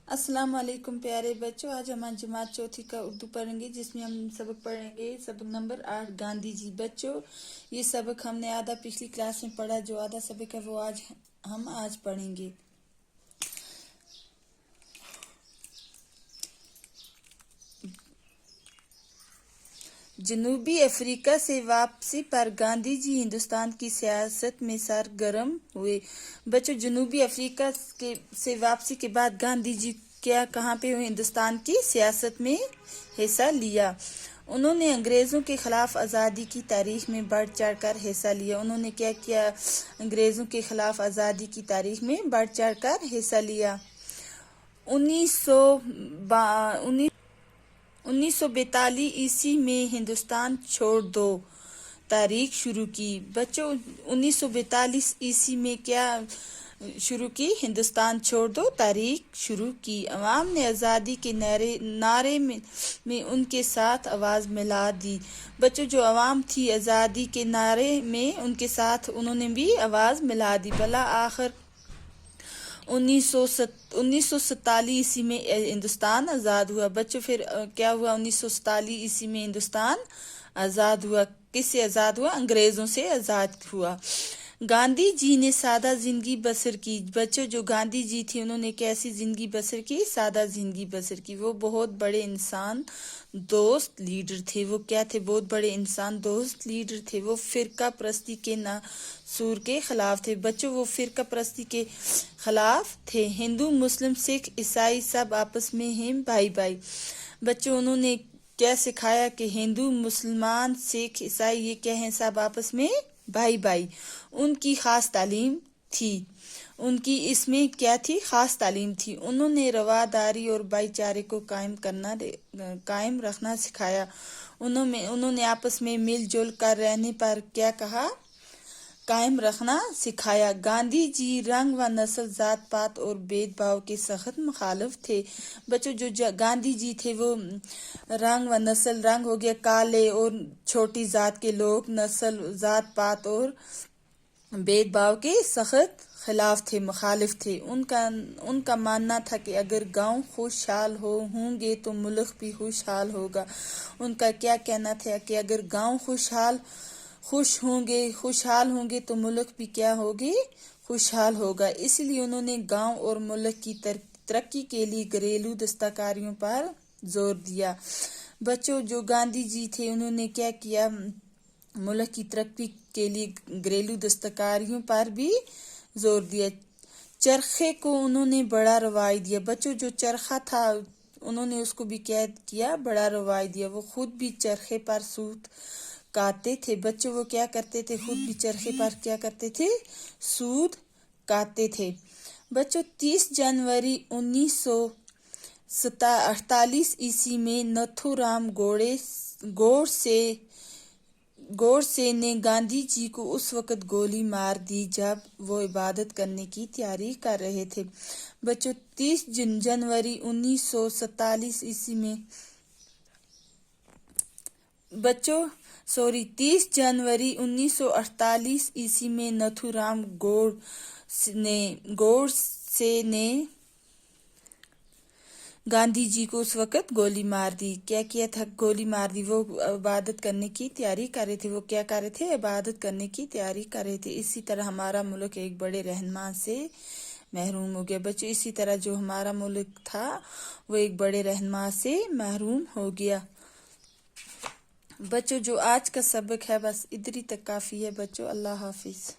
السلام علیکم پیارے بچوں، آج ہم جماعت چوتھی کا اردو پڑھیں گے، جس میں ہم سبق پڑھیں گے سبق نمبر 8 گاندھی جی۔ بچوں، یہ سبق ہم نے آدھا پچھلی کلاس میں پڑھا، جو آدھا سبق ہے وہ ہم آج پڑھیں گے۔ جنوبی افریقہ سے واپسی پر گاندھی جی ہندوستان کی سیاست میں سرگرم ہوئے۔ بچوں، جنوبی افریقہ سے واپسی کے بعد گاندھی جی کہاں پہ ہوئے؟ ہندوستان کی سیاست میں حصہ لیا۔ انہوں نے انگریزوں کے خلاف آزادی کی تاریخ میں بڑھ چڑھ کر حصہ لیا۔ انہوں نے کیا کیا؟ انگریزوں کے خلاف آزادی کی تاریخ میں بڑھ چڑھ کر حصہ لیا۔ 1942 عیسوی میں ہندوستان چھوڑ دو تحریک شروع کی۔ بچوں، 1942 عیسوی میں کیا شروع کی؟ ہندوستان چھوڑ دو تحریک شروع کی۔ عوام نے آزادی کے نعرے میں ان کے ساتھ آواز ملا دی۔ بچوں، جو عوام تھی آزادی کے نعرے میں ان کے ساتھ انہوں نے بھی آواز ملا دی۔ بالآخر 1947 عیسوی میں ہندوستان آزاد ہوا۔ بچوں، پھر کیا ہوا؟ 1947 عیسوی میں ہندوستان آزاد ہوا۔ کس سے آزاد ہوا؟ انگریزوں سے آزاد ہوا۔ گاندھی جی نے سادہ زندگی بسر کی۔ بچوں، جو گاندھی جی تھے انہوں نے کیسی زندگی بسر کی؟ سادہ زندگی بسر کی۔ وہ بہت بڑے انسان دوست لیڈر تھے۔ وہ کیا تھے؟ بہت بڑے انسان دوست لیڈر تھے۔ وہ فرقہ پرستی کے ناسور کے خلاف تھے۔ بچوں، وہ فرقہ پرستی کے خلاف تھے۔ ہندو، مسلم، سکھ، عیسائی سب آپس میں ہیں بھائی بھائی۔ بچوں، انہوں نے کیا سکھایا کہ ہندو، مسلمان، سکھ، عیسائی یہ کیا ہیں؟ سب آپس میں بھائی بھائی۔ ان کی خاص تعلیم تھی۔ ان کی اس میں کیا تھی؟ خاص تعلیم تھی۔ انہوں نے رواداری اور بھائی چارے کو قائم رکھنا سکھایا۔ انہوں نے آپس میں مل جل کر رہنے پر کیا کہا؟ قائم رکھنا سکھایا۔ گاندھی جی رنگ و نسل، ذات پات اور بھید بھاؤ کے سخت مخالف تھے۔ بچوں، جو گاندھی جی تھے وہ رنگ و نسل، رنگ ہو گیا کالے اور چھوٹی ذات کے لوگ، نسل ذات پات اور بھید بھاؤ کے سخت خلاف تھے، مخالف تھے۔ ان کا ماننا تھا کہ اگر گاؤں خوشحال ہوں گے تو ملک بھی خوشحال ہوگا۔ ان کا کیا کہنا تھا کہ اگر گاؤں خوشحال ہوں گے تو ملک بھی کیا ہوگی؟ خوشحال ہوگا۔ اس لیے انہوں نے گاؤں اور ملک کی ترقی کے لیے گھریلو دستکاریوں پر زور دیا۔ بچوں، جو گاندھی جی تھے انہوں نے کیا کیا؟ ملک کی ترقی کے لیے گھریلو دستکاریوں پر بھی زور دیا۔ چرخے کو انہوں نے بڑا رواج دیا۔ بچوں، جو چرخہ تھا انہوں نے اس کو بھی کیا کیا؟ بڑا رواج دیا۔ وہ خود بھی چرخے پر سوت کاٹتے تھے۔ بچوں، وہ کیا کرتے تھے؟ خود بھی چرخے پر کیا کرتے تھے؟ سوت کاٹتے تھے۔ بچوں، 30 جنوری 1948 عیسوی میں نتھو رام گوڈسے نے گاندھی جی کو اس وقت گولی مار دی جب وہ عبادت کرنے کی تیاری کر رہے تھے۔ بچوں، 30 جنوری 1948 عیسوی میں نتھو رام گوڈسے نے گاندھی جی کو اس وقت گولی مار دی۔ کیا کیا تھا؟ گولی مار دی۔ وہ عبادت کرنے کی تیاری کر رہے تھے۔ وہ کیا کر رہے تھے؟ عبادت کرنے کی تیاری کر رہے تھے۔ اسی طرح ہمارا ملک ایک بڑے رہنما سے محروم ہو گیا۔ بچوں، اسی طرح جو ہمارا ملک تھا وہ ایک بڑے رہنما سے محروم ہو گیا۔ بچوں، جو آج کا سبق ہے بس ادھر ہی تک کافی ہے بچوں۔ اللہ حافظ۔